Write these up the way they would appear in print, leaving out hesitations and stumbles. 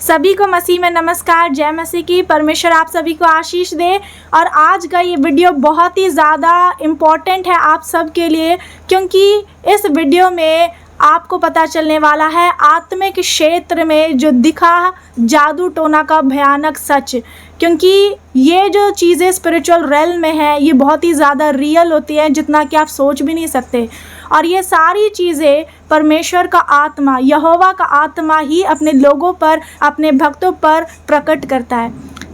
सभी को मसीह में नमस्कार। जय मसीह की। परमेश्वर आप सभी को आशीष दे। और आज का ये वीडियो बहुत ही ज़्यादा इम्पॉर्टेंट है आप सब के लिए, क्योंकि इस वीडियो में आपको पता चलने वाला है आत्मिक क्षेत्र में जो दिखा जादू टोना का भयानक सच। क्योंकि ये जो चीज़ें स्पिरिचुअल रेल्म में है ये बहुत ही ज़्यादा रियल होती है, जितना कि आप सोच भी नहीं सकते। और ये सारी चीज़ें परमेश्वर का आत्मा, यहोवा का आत्मा ही अपने लोगों पर, अपने भक्तों पर प्रकट करता है।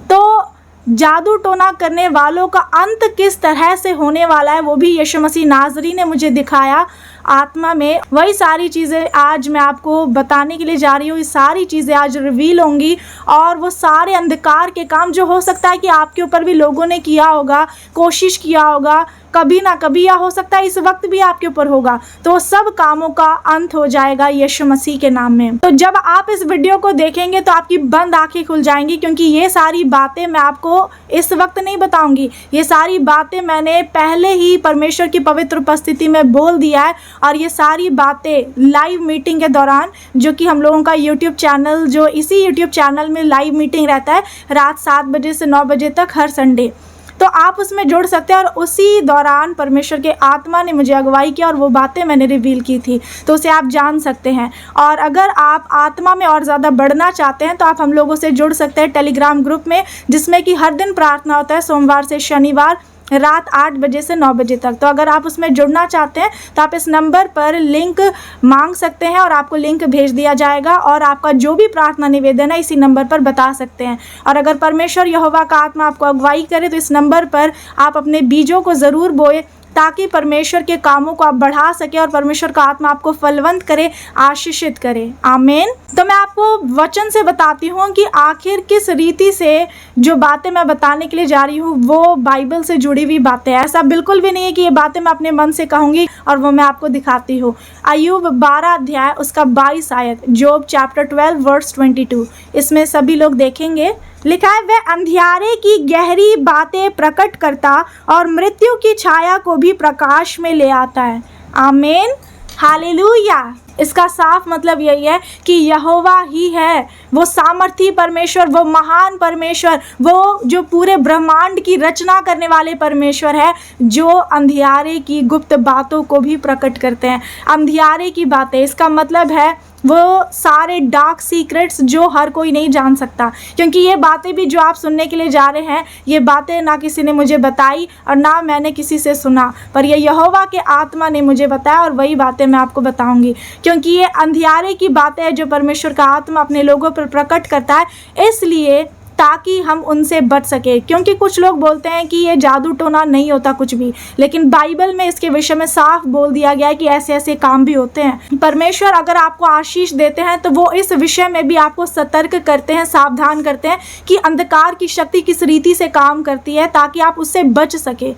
तो जादू टोना करने वालों का अंत किस तरह से होने वाला है वो भी यीशु मसीह नाज़री ने मुझे दिखाया आत्मा में। वही सारी चीज़ें आज मैं आपको बताने के लिए जा रही हूँ। ये सारी चीज़ें आज रिवील होंगी और वो सारे अंधकार के काम जो हो सकता है कि आपके ऊपर भी लोगों ने किया होगा, कोशिश किया होगा कभी ना कभी, या हो सकता है इस वक्त भी आपके ऊपर होगा, तो वो सब कामों का अंत हो जाएगा यीशु मसीह के नाम में। तो जब आप इस वीडियो को देखेंगे तो आपकी बंद आंखें खुल जाएंगी, क्योंकि ये सारी बातें मैं आपको इस वक्त नहीं बताऊंगी। ये सारी बातें मैंने पहले ही परमेश्वर की पवित्र उपस्थिति में बोल दिया है। और ये सारी बातें लाइव मीटिंग के दौरान, जो कि हम लोगों का यूट्यूब चैनल, जो इसी यूट्यूब चैनल में लाइव मीटिंग रहता है रात 7 बजे से 9 बजे तक हर संडे, तो आप उसमें जुड़ सकते हैं। और उसी दौरान परमेश्वर के आत्मा ने मुझे अगुवाई किया और वो बातें मैंने रिवील की थी, तो उसे आप जान सकते हैं। और अगर आप आत्मा में और ज़्यादा बढ़ना चाहते हैं तो आप हम लोगों से जुड़ सकते हैं टेलीग्राम ग्रुप में, जिसमें कि हर दिन प्रार्थना होता है सोमवार से शनिवार रात 8 बजे से 9 बजे तक। तो अगर आप उसमें जुड़ना चाहते हैं तो आप इस नंबर पर लिंक मांग सकते हैं और आपको लिंक भेज दिया जाएगा, और आपका जो भी प्रार्थना निवेदन है इसी नंबर पर बता सकते हैं। और अगर परमेश्वर यहोवा का आत्मा आपको अगुवाई करे तो इस नंबर पर आप अपने बीजों को ज़रूर बोए, ताकि परमेश्वर के कामों को आप बढ़ा सके और परमेश्वर का आत्मा आपको फलवंत करे, आशीषित करे। आमीन। तो मैं आपको वचन से बताती हूँ कि आखिर किस रीति से जो बातें मैं बताने के लिए जा रही हूँ वो बाइबल से जुड़ी हुई बातें हैं। ऐसा बिल्कुल भी नहीं है कि ये बातें मैं अपने मन से कहूँगी और वो मैं आपको दिखाती हूँ। अय्यूब 12 अध्याय उसका 22 आयत, जोब चैप्टर 12 वर्स 22, इसमें सभी लोग देखेंगे। लिखा है, वह अंधियारे की गहरी बातें प्रकट करता और मृत्यु की छाया को भी प्रकाश में ले आता है। आमीन, हालेलुया। इसका साफ मतलब यही है कि यहोवा ही है, वो सामर्थी परमेश्वर, वो महान परमेश्वर, वो जो पूरे ब्रह्मांड की रचना करने वाले परमेश्वर है, जो अंधियारे की गुप्त बातों को भी प्रकट करते हैं। अंधियारे की बातें, इसका मतलब है वो सारे डार्क सीक्रेट्स जो हर कोई नहीं जान सकता। क्योंकि ये बातें भी जो आप सुनने के लिए जा रहे हैं, ये बातें ना किसी ने मुझे बताई और ना मैंने किसी से सुना, पर ये यहोवा के आत्मा ने मुझे बताया और वही बातें मैं आपको बताऊंगी। क्योंकि ये अंधियारे की बातें हैं जो परमेश्वर का आत्मा अपने लोगों पर प्रकट करता है, इसलिए ताकि हम उनसे बच सके। क्योंकि कुछ लोग बोलते हैं कि ये जादू टोना नहीं होता कुछ भी, लेकिन बाइबल में इसके विषय में साफ बोल दिया गया है कि ऐसे ऐसे काम भी होते हैं। परमेश्वर अगर आपको आशीष देते हैं तो वो इस विषय में भी आपको सतर्क करते हैं, सावधान करते हैं कि अंधकार की शक्ति किस रीति से काम करती है, ताकि आप उससे बच सके।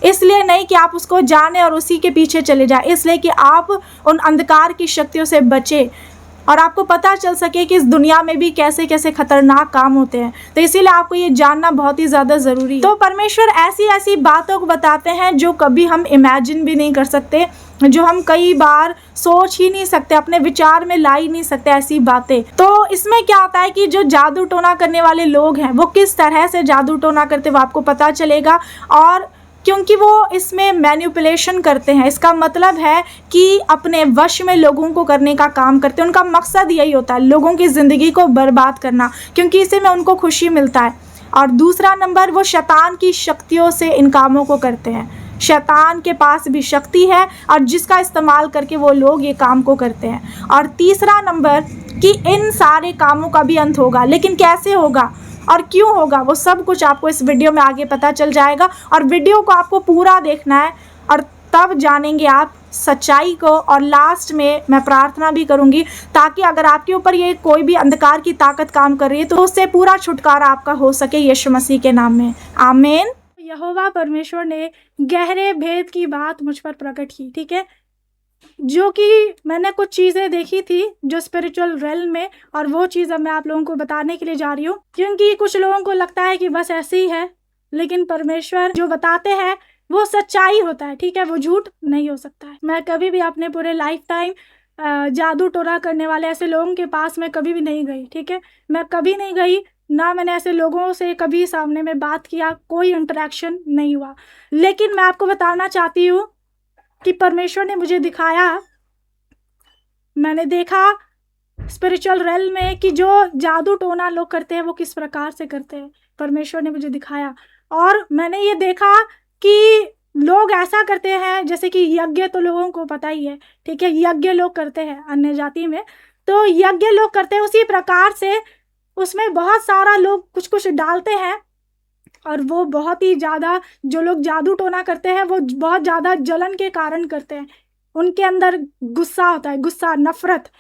इसलिए नहीं कि आप उसको जाने और उसी के पीछे चले जाए, इसलिए कि आप उन अंधकार की शक्तियों से बचे और आपको पता चल सके कि इस दुनिया में भी कैसे कैसे खतरनाक काम होते हैं। तो इसीलिए आपको ये जानना बहुत ही ज़्यादा ज़रूरी है। तो परमेश्वर ऐसी ऐसी बातों को बताते हैं जो कभी हम इमेजिन भी नहीं कर सकते, जो हम कई बार सोच ही नहीं सकते, अपने विचार में ला ही नहीं सकते ऐसी बातें। तो इसमें क्या होता है कि जो जादू टोना करने वाले लोग हैं वो किस तरह से जादू टोना करते वो आपको पता चलेगा। और क्योंकि वो इसमें मैनिपुलेशन करते हैं, इसका मतलब है कि अपने वश में लोगों को करने का काम करते हैं। उनका मकसद यही होता है, लोगों की ज़िंदगी को बर्बाद करना, क्योंकि इसी में उनको खुशी मिलता है। और दूसरा नंबर, वो शैतान की शक्तियों से इन कामों को करते हैं। शैतान के पास भी शक्ति है और जिसका इस्तेमाल करके वो लोग ये काम को करते हैं। और तीसरा नंबर कि इन सारे कामों का भी अंत होगा, लेकिन कैसे होगा और क्यों होगा वो सब कुछ आपको इस वीडियो में आगे पता चल जाएगा। और वीडियो को आपको पूरा देखना है और तब जानेंगे आप सच्चाई को। और लास्ट में मैं प्रार्थना भी करूंगी, ताकि अगर आपके ऊपर ये कोई भी अंधकार की ताकत काम कर रही है तो उससे पूरा छुटकारा आपका हो सके यीशु मसीह के नाम में। आमीन। यहोवा परमेश्वर ने गहरे भेद की बात मुझ पर प्रकट की, ठीक है, जो कि मैंने कुछ चीज़ें देखी थी जो स्पिरिचुअल रेल्म में, और वो चीज़ अब मैं आप लोगों को बताने के लिए जा रही हूँ। क्योंकि कुछ लोगों को लगता है कि बस ऐसे ही है, लेकिन परमेश्वर जो बताते हैं वो सच्चाई होता है, ठीक है, वो झूठ नहीं हो सकता है। मैं कभी भी अपने पूरे लाइफ टाइम जादू टोना करने वाले ऐसे लोगों के पास मैं कभी भी नहीं गई, ठीक है। मैं कभी नहीं गई, ना मैंने ऐसे लोगों से कभी सामने में बात किया, कोई इंटरेक्शन नहीं हुआ। लेकिन मैं आपको बताना चाहती हूँ कि परमेश्वर ने मुझे दिखाया, मैंने देखा स्पिरिचुअल रेल में कि जो जादू टोना लोग करते हैं वो किस प्रकार से करते हैं। परमेश्वर ने मुझे दिखाया और मैंने ये देखा कि लोग ऐसा करते हैं, जैसे कि यज्ञ तो लोगों को पता ही है, ठीक है। यज्ञ लोग करते हैं अन्य जाति में, तो यज्ञ लोग करते हैं उसी प्रकार से। उसमें बहुत सारा लोग कुछ कुछ डालते हैं और वो बहुत ही ज़्यादा, जो लोग जादू टोना करते हैं वो बहुत ज़्यादा जलन के कारण करते हैं। उनके अंदर गुस्सा होता है, गुस्सा, नफरत,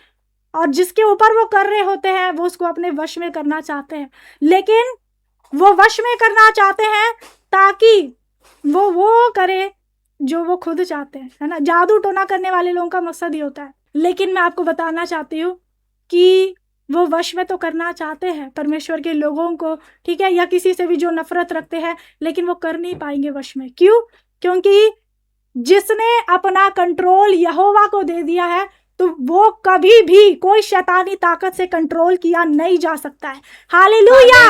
और जिसके ऊपर वो कर रहे होते हैं वो उसको अपने वश में करना चाहते हैं। लेकिन वो वश में करना चाहते हैं ताकि वो करे जो वो खुद चाहते हैं, है ना। जादू टोना करने वाले लोगों का मकसद ही होता है। लेकिन मैं आपको बताना चाहती हूँ कि वो वश में तो करना चाहते हैं परमेश्वर के लोगों को, ठीक है, या किसी से भी जो नफरत रखते हैं, लेकिन वो कर नहीं पाएंगे वश में। क्यों? क्योंकि जिसने अपना कंट्रोल यहोवा को दे दिया है, तो वो कभी भी कोई शैतानी ताकत से कंट्रोल किया नहीं जा सकता है। हालेलुया।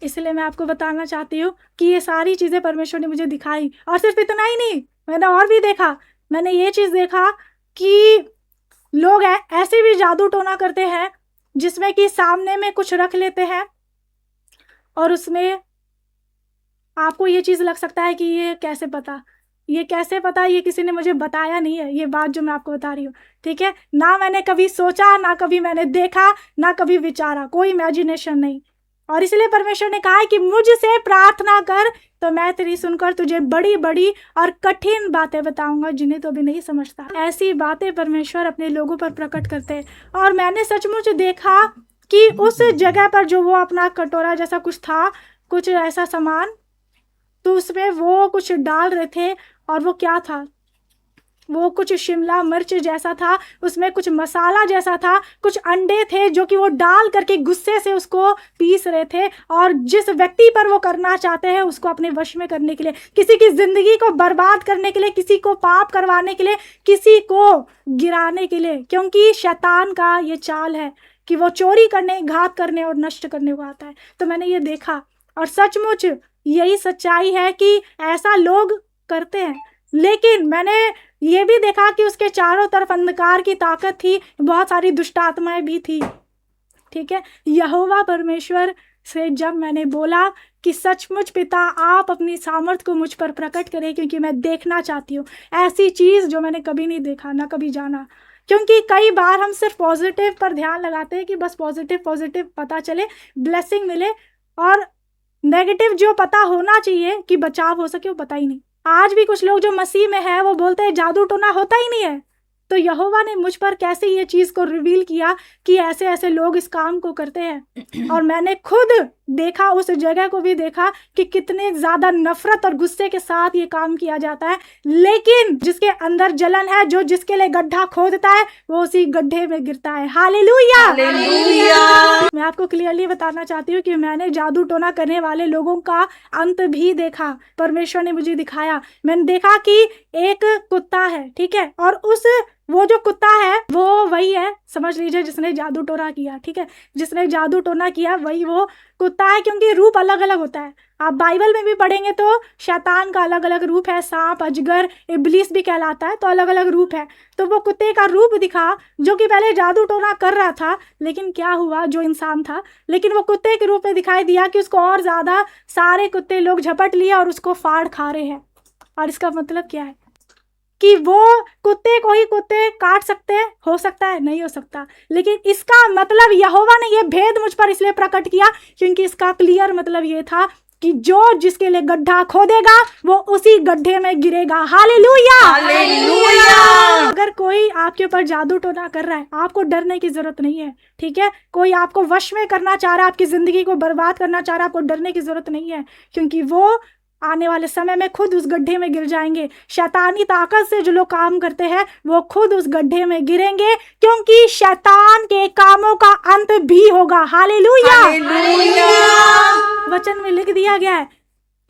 इसलिए मैं आपको बताना चाहती हूँ कि ये सारी चीज़ें परमेश्वर ने मुझे दिखाई। और सिर्फ इतना ही नहीं, मैंने और भी देखा। मैंने ये चीज़ देखा कि लोग ऐसे भी जादू टोना करते हैं जिसमें कि सामने में कुछ रख लेते हैं और उसमें आपको ये चीज़ लग सकता है कि ये कैसे पता, ये किसी ने मुझे बताया नहीं है, ये बात जो मैं आपको बता रही हूँ, ठीक है। ना मैंने कभी सोचा, ना कभी मैंने देखा, ना कभी विचारा, कोई इमेजिनेशन नहीं। और इसलिए परमेश्वर ने कहा है कि मुझसे प्रार्थना कर तो मैं तेरी सुनकर तुझे बड़ी बड़ी और कठिन बातें बताऊंगा जिन्हें तो अभी नहीं समझता। ऐसी बातें परमेश्वर अपने लोगों पर प्रकट करते हैं। और मैंने सचमुच देखा कि उस जगह पर जो वो अपना कटोरा जैसा कुछ था, कुछ ऐसा सामान, तो उसमें वो कुछ डाल रहे थे। और वो क्या था? वो कुछ शिमला मिर्च जैसा था, उसमें कुछ मसाला जैसा था, कुछ अंडे थे जो कि वो डाल करके गुस्से से उसको पीस रहे थे। और जिस व्यक्ति पर वो करना चाहते हैं उसको अपने वश में करने के लिए, किसी की जिंदगी को बर्बाद करने के लिए, किसी को पाप करवाने के लिए, किसी को गिराने के लिए। क्योंकि शैतान का ये चाल है कि वो चोरी करने, घात करने और नष्ट करने को आता है। तो मैंने ये देखा और सचमुच यही सच्चाई है कि ऐसा लोग करते हैं। लेकिन मैंने ये भी देखा कि उसके चारों तरफ अंधकार की ताकत थी, बहुत सारी दुष्ट आत्माएं भी थी, ठीक है। यहोवा परमेश्वर से जब मैंने बोला कि सचमुच पिता आप अपनी सामर्थ को मुझ पर प्रकट करें, क्योंकि मैं देखना चाहती हूँ ऐसी चीज़ जो मैंने कभी नहीं देखा, ना कभी जाना। क्योंकि कई बार हम सिर्फ पॉजिटिव पर ध्यान लगाते हैं कि बस पॉजिटिव पॉजिटिव पता चले, ब्लेसिंग मिले, और नेगेटिव जो पता होना चाहिए कि बचाव हो सके वो पता ही नहीं। आज भी कुछ लोग जो मसीह में है वो बोलते हैं जादू टोना होता ही नहीं है। तो यहोवा ने मुझ पर कैसे ये चीज़ को रिवील किया कि ऐसे ऐसे लोग इस काम को करते हैं। और मैंने खुद देखा, उस जगह को भी देखा कि कितने ज़्यादा नफरत और गुस्से के साथ ये काम किया जाता है। लेकिन जिसके अंदर जलन है, जो जिसके लिए गड्ढा खोदता है, वो उसी गड्ढे में गिरता है। हालेलुया। मैं आपको क्लियरली बताना चाहती हूँ कि मैंने जादू टोना करने वाले लोगों का अंत भी देखा। परमेश्वर ने मुझे दिखाया। मैंने देखा कि एक कुत्ता है, ठीक है, और वो जो कुत्ता है वो वही है, समझ लीजिए, जिसने जादू टोना किया, ठीक है। जिसने जादू टोना किया वही वो कुत्ता है, क्योंकि रूप अलग अलग होता है। आप बाइबल में भी पढ़ेंगे तो शैतान का अलग अलग रूप है, सांप, अजगर, इब्लीस भी कहलाता है, तो अलग अलग रूप है। तो वो कुत्ते का रूप दिखा जो कि पहले जादू टोना कर रहा था, लेकिन क्या हुआ, जो इंसान था, लेकिन वो कुत्ते के रूप में दिखाई दिया कि उसको और ज़्यादा सारे कुत्ते लोग झपट लिए और उसको फाड़ खा रहे हैं। और इसका मतलब क्या है कि वो कुत्ते को ही कुत्ते काट सकते हैं, हो सकता है, नहीं हो सकता। लेकिन इसका मतलब यहोवा ने ये भेद मुझ पर इसलिए प्रकट किया क्योंकि इसका क्लियर मतलब ये था कि जो जिसके लिए गड्ढा खोदेगा वो उसी गड्ढे में गिरेगा। हालेलुया। अगर कोई आपके ऊपर जादू टोना कर रहा है, आपको डरने की जरूरत नहीं है, ठीक है। कोई आपको वश में करना चाह रहा है, आपकी जिंदगी को बर्बाद करना चाह रहा है, आपको डरने की जरूरत नहीं है, क्योंकि वो आने वाले समय में खुद उस गड्ढे में गिर जाएंगे। शैतानी ताकत से जो लोग काम करते हैं वो खुद उस गड्ढे में गिरेंगे, क्योंकि शैतान के कामों का अंत भी होगा। हालेलुया। वचन में लिख दिया गया है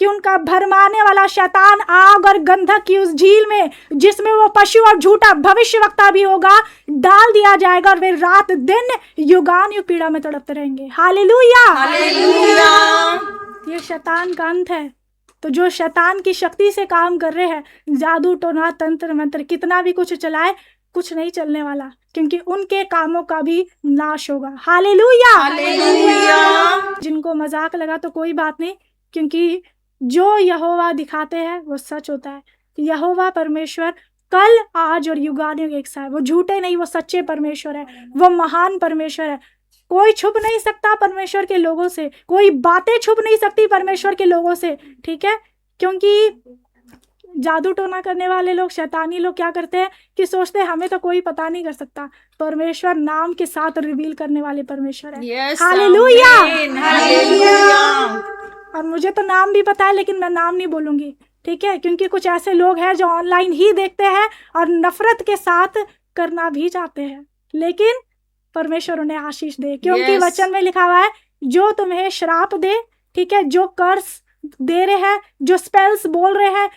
कि उनका भरमाने वाला शैतान आग और गंधक की उस झील में, जिसमें वो पशु और झूठा भविष्यवक्ता भी होगा, डाल दिया जाएगा और वे रात दिन युगान युग पीड़ा में तड़पते रहेंगे। Hallelujah, hallelujah. ये शैतान का अंत है। तो जो शैतान की शक्ति से काम कर रहे हैं, जादू टोना तंत्र मंत्र, कितना भी कुछ चलाए, कुछ नहीं चलने वाला, क्योंकि उनके कामों का भी नाश होगा। Hallelujah, hallelujah. जिनको मजाक लगा तो कोई बात नहीं, क्योंकि जो यहोवा दिखाते हैं वो सच होता है। यहोवा परमेश्वर कल आज और युगानुयुग एक सा है। वो झूठे नहीं, वो सच्चे परमेश्वर है, वो महान परमेश्वर है। कोई छुप नहीं सकता परमेश्वर के लोगों से, कोई बातें छुप नहीं सकती परमेश्वर के लोगों से, ठीक है। क्योंकि जादू टोना करने वाले लोग, शैतानी लोग क्या करते हैं कि सोचते हैं हमें तो कोई पता नहीं कर सकता। परमेश्वर नाम के साथ रिवील करने वाले परमेश्वर है। Hallelujah, hallelujah. और मुझे तो नाम भी पता है, लेकिन मैं नाम नहीं बोलूंगी, ठीक है, क्योंकि कुछ ऐसे लोग हैं जो ऑनलाइन ही देखते हैं और नफरत के साथ करना भी चाहते हैं, लेकिन परमेश्वर उन्हें आशीष दे, क्योंकि वचन में लिखा हुआ है, जो तुम्हें श्राप दे, ठीक है, जो कर्स दे रहे हैं, जो स्पेल्स बोल रहे हैं,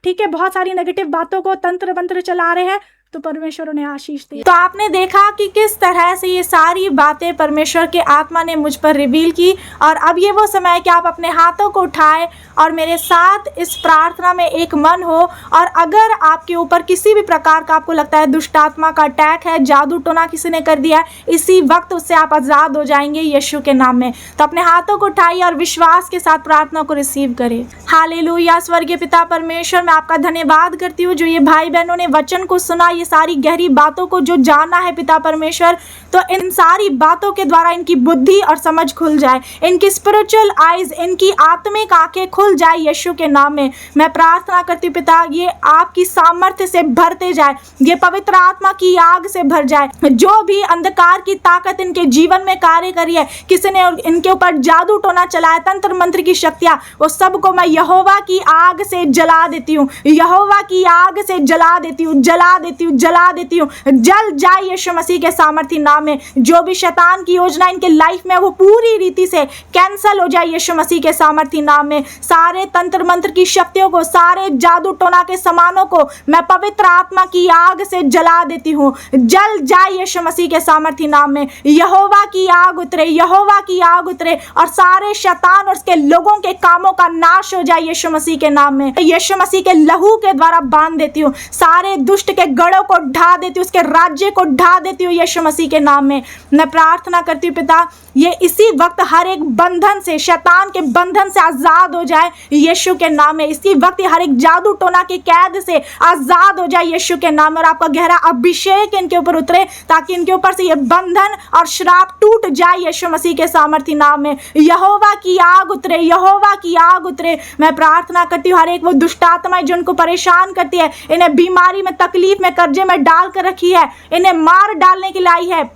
ठीक है, बहुत सारी नेगेटिव बातों को तंत्र मंत्र चला रहे हैं, तो परमेश्वर उन्हें आशीष दे। तो आपने देखा कि किस तरह से ये सारी बातें परमेश्वर के आत्मा ने मुझ पर रिवील की। और अब ये वो समय है कि आप अपने हाथों को उठाएं और मेरे साथ इस प्रार्थना में एक मन हो। और अगर आपके ऊपर किसी भी प्रकार का आपको लगता है दुष्ट आत्मा का अटैक है, जादू टोना किसी ने कर दिया है, इसी वक्त उससे आप आज़ाद हो जाएंगे यीशु के नाम में। तो अपने हाथों को उठाइए और विश्वास के साथ प्रार्थना को रिसीव करें। हालेलुया। स्वर्गीय पिता परमेश्वर, मैं आपका धन्यवाद करती हूँ जो ये भाई बहनों ने वचन को सुना, ये सारी गहरी बातों को जो जाना है पिता परमेश्वर, तो इन सारी बातों के द्वारा इनकी बुद्धि और समझ खुल जाए, इनकी स्पिरिचुअल आईज, इनकी आत्मिक आंखें खुल जाए यीशु के नाम में। मैं प्रार्थना करती हूँ पिता, ये आपकी सामर्थ्य से भरते जाए, ये पवित्र आत्मा की आग से भर जाए। जो भी अंधकार की ताकत इनके जीवन में कार्य करी है, किसी ने इनके ऊपर जादू टोना चलाया, तंत्र मंत्र की शक्तियां, वो सबको मैं यहोवा की आग से जला देती हूँ, यहोवा की आग से जला देती हूँ, जला देती हूँ, जला देती हूँ। जल जाए यीशु मसीह के सामर्थ्य नाम में। जो भी शैतान की योजना इनके लाइफ में, वो पूरी रीति से कैंसल हो जाए यीशु मसीह के सामर्थ्य नाम में। सारे तंत्र मंत्र की शक्तियों को, सारे जादू टोना के सामानों को मैं पवित्र आत्मा की आग से जला देती हूँ। जल जाए यीशु मसीह के सामर्थ्य नाम में। यहोवा की आग उतरे, यहोवा की आग उतरे और सारे शैतान और उसके लोगों के कामों का नाश हो जाए यीशु मसीह के नाम में। यीशु मसीह के लहू के द्वारा बांध देती हूँ, सारे दुष्ट के गढ़ों को ढा देती हूँ, उसके राज्य को ढा देती हूँ यीशु मसीह के नाम में। मैं प्रार्थना करती हूँ पिता, ये इसी वक्त हर एक बंधन से, शैतान के बंधन से आजाद हो जाए यीशु के नाम में। इसी वक्त हर एक जादू टोना की कैद से आजाद हो जाए यीशु के नाम में। और आपका गहरा अभिषेक इनके ऊपर उतरे, ताकि इनके ऊपर से ये बंधन और श्राप टूट जाए यीशु मसीह के सामर्थ्य नाम में। यहोवा की आग उतरे, यहोवा की आग उतरे। मैं प्रार्थना करती हूँ हर एक वो दुष्ट आत्माएं जो उनको परेशान करती है, इन्हें बीमारी में, तकलीफ में, कर्जे में डाल कर रखी है, इन्हें मार डालने के लिए आई है,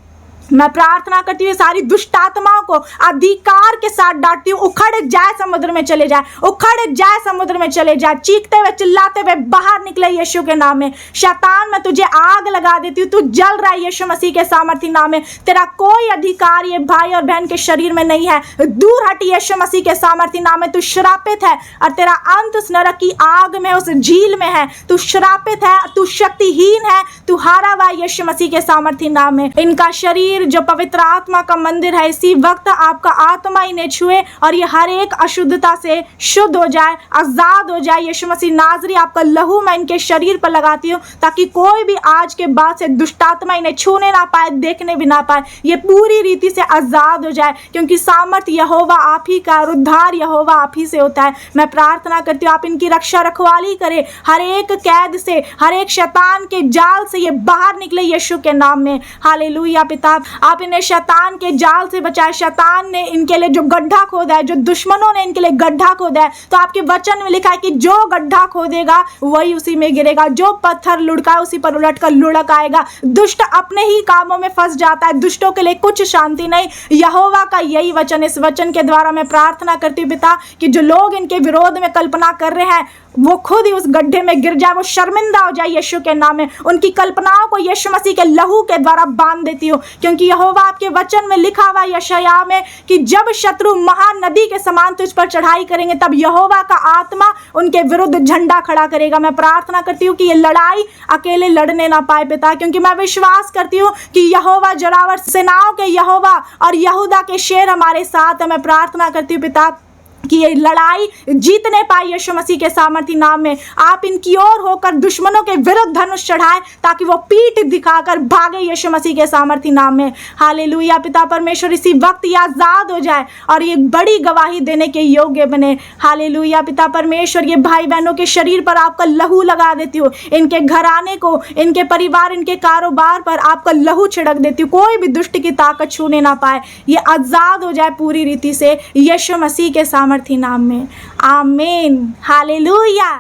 मैं प्रार्थना करती हूँ सारी दुष्ट आत्माओं को अधिकार के साथ डांटती हूँ, उखड़ जाए, समुद्र में चले जाए, उखड़ जाए, समुद्र में चले जाए, चीखते हुए चिल्लाते हुए बाहर निकले यीशु के नाम में। शैतान मैं तुझे आग लगा देती हूँ, तू जल रहा है यीशु मसीह के सामर्थ्य नाम में। तेरा कोई अधिकार ये भाई और बहन के शरीर में नहीं है, दूर हट यीशु मसीह के सामर्थ्य नाम में। तू श्रापित है और तेरा अंत उस नरक की आग में, उस झील में है। तू श्रापित है, तू शक्तिहीन है, तू हारा हुआ यीशु मसीह के सामर्थ्य नाम में। इनका शरीर जो पवित्र आत्मा का मंदिर है, इसी वक्त आपका आत्मा इन्हें छुए और ये हर एक अशुद्धता से शुद्ध हो जाए, आजाद हो जाए। यीशु मसीह नाजरी, आपका लहू मैं इनके शरीर पर लगाती हूँ, ताकि कोई भी आज के बाद से दुष्ट आत्मा इन्हें छूने ना पाए, देखने भी ना पाए, ये पूरी रीति से आजाद हो जाए, क्योंकि सामर्थ्य यहोवा आप ही का, उद्धार यहोवा आप ही से होता है। मैं प्रार्थना करती हूँ आप इनकी रक्षा रखवाली करें, हर एक कैद से, हर एक शैतान के जाल से ये बाहर निकले यीशु के नाम में। हालेलुया पिता, आप इन्हें शैतान के जाल से बचाए। शैतान ने इनके लिए जो गड्ढा खोदा है, जो दुश्मनों ने इनके लिए गड्ढा खोदा है, तो आपके वचन में लिखा है कि जो गड्ढा खोदेगा वही उसी में गिरेगा, जो पत्थर लुढ़का उसी पर उलट कर लुढ़क आएगा। दुष्ट अपने ही कामों में फंस जाता है, दुष्टों के लिए कुछ शांति नहीं। यहोवा का यही वचन, इस वचन के द्वारा मैं प्रार्थना करती हूँ पिता कि जो लोग इनके विरोध में कल्पना कर रहे हैं, वो खुद ही उस गड्ढे में गिर जाए, वो शर्मिंदा हो जाए यीशु के नाम में। उनकी कल्पनाओं को यीशु मसीह के लहू के द्वारा बांध देती हूँ, क्योंकि यहोवा आपके वचन में लिखा हुआ यशायाह में कि जब शत्रु महानदी के समान तुझ पर चढ़ाई करेंगे तब यहोवा का आत्मा उनके विरुद्ध झंडा खड़ा करेगा। मैं प्रार्थना करती हूँ कि ये लड़ाई अकेले लड़ने ना पाए पिता, क्योंकि मैं विश्वास करती हूँ कि यहोवा जरावर सेनाओं के यहोवा और यहूदा के शेर हमारे साथ है। मैं प्रार्थना करती हूँ पिता कि ये लड़ाई जीतने पाए यीशु मसीह के सामर्थी नाम में। आप इनकी ओर होकर दुश्मनों के विरुद्ध धनुष चढ़ाएं ताकि वो पीठ दिखाकर भागे यीशु मसीह के सामर्थी नाम में। हालेलुया पिता परमेश्वर, इसी वक्त ये आजाद हो जाए और ये बड़ी गवाही देने के योग्य बने। हालेलुया पिता परमेश्वर, ये भाई बहनों के शरीर पर आपका लहू लगा देती हूँ, इनके घराने को, इनके परिवार, इनके कारोबार पर आपका लहू छिड़क देती हूँ। कोई भी दुष्ट की ताकत छूने ना पाए, ये आजाद हो जाए पूरी रीति से यीशु मसीह के सामर्थी नाम में। आमीन। हालेलुया।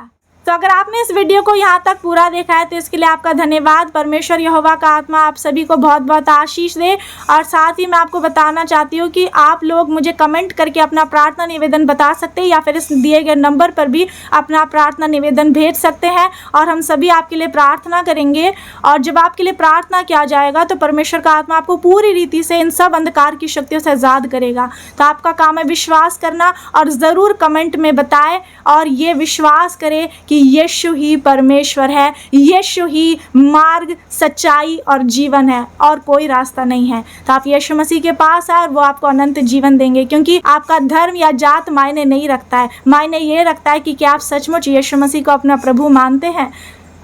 तो अगर आपने इस वीडियो को यहाँ तक पूरा देखा है तो इसके लिए आपका धन्यवाद। परमेश्वर यहोवा का आत्मा आप सभी को बहुत बहुत आशीष दे। और साथ ही मैं आपको बताना चाहती हूँ कि आप लोग मुझे कमेंट करके अपना प्रार्थना निवेदन बता सकते हैं, या फिर इस दिए गए नंबर पर भी अपना प्रार्थना निवेदन भेज सकते हैं और हम सभी आपके लिए प्रार्थना करेंगे। और जब आपके लिए प्रार्थना किया जाएगा तो परमेश्वर का आत्मा आपको पूरी रीति से इन सब अंधकार की शक्तियों से आज़ाद करेगा। तो आपका काम है विश्वास करना और ज़रूर कमेंट में बताएं और ये विश्वास करें कि यीशु ही परमेश्वर है, यीशु ही मार्ग, सच्चाई और जीवन है, और कोई रास्ता नहीं है। तो आप यीशु मसीह के पास आए और वो आपको अनंत जीवन देंगे, क्योंकि आपका धर्म या जात मायने नहीं रखता है। मायने ये रखता है कि क्या आप सचमुच यीशु मसीह को अपना प्रभु मानते हैं।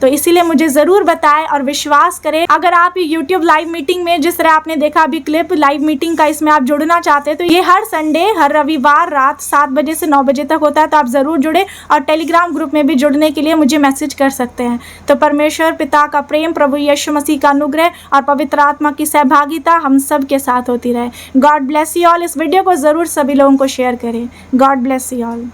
तो इसीलिए मुझे ज़रूर बताएं और विश्वास करें। अगर आप यूट्यूब लाइव मीटिंग में, जिस तरह आपने देखा अभी क्लिप लाइव मीटिंग का, इसमें आप जुड़ना चाहते हैं तो ये हर संडे, हर रविवार रात 7 बजे से 9 बजे तक होता है। तो आप ज़रूर जुड़े और टेलीग्राम ग्रुप में भी जुड़ने के लिए मुझे मैसेज कर सकते हैं। तो परमेश्वर पिता का प्रेम, प्रभु यीशु मसीह का अनुग्रह और पवित्र आत्मा की सहभागिता हम सब के साथ होती रहे। God bless you all. इस वीडियो को ज़रूर सभी लोगों को शेयर करें। God bless you all.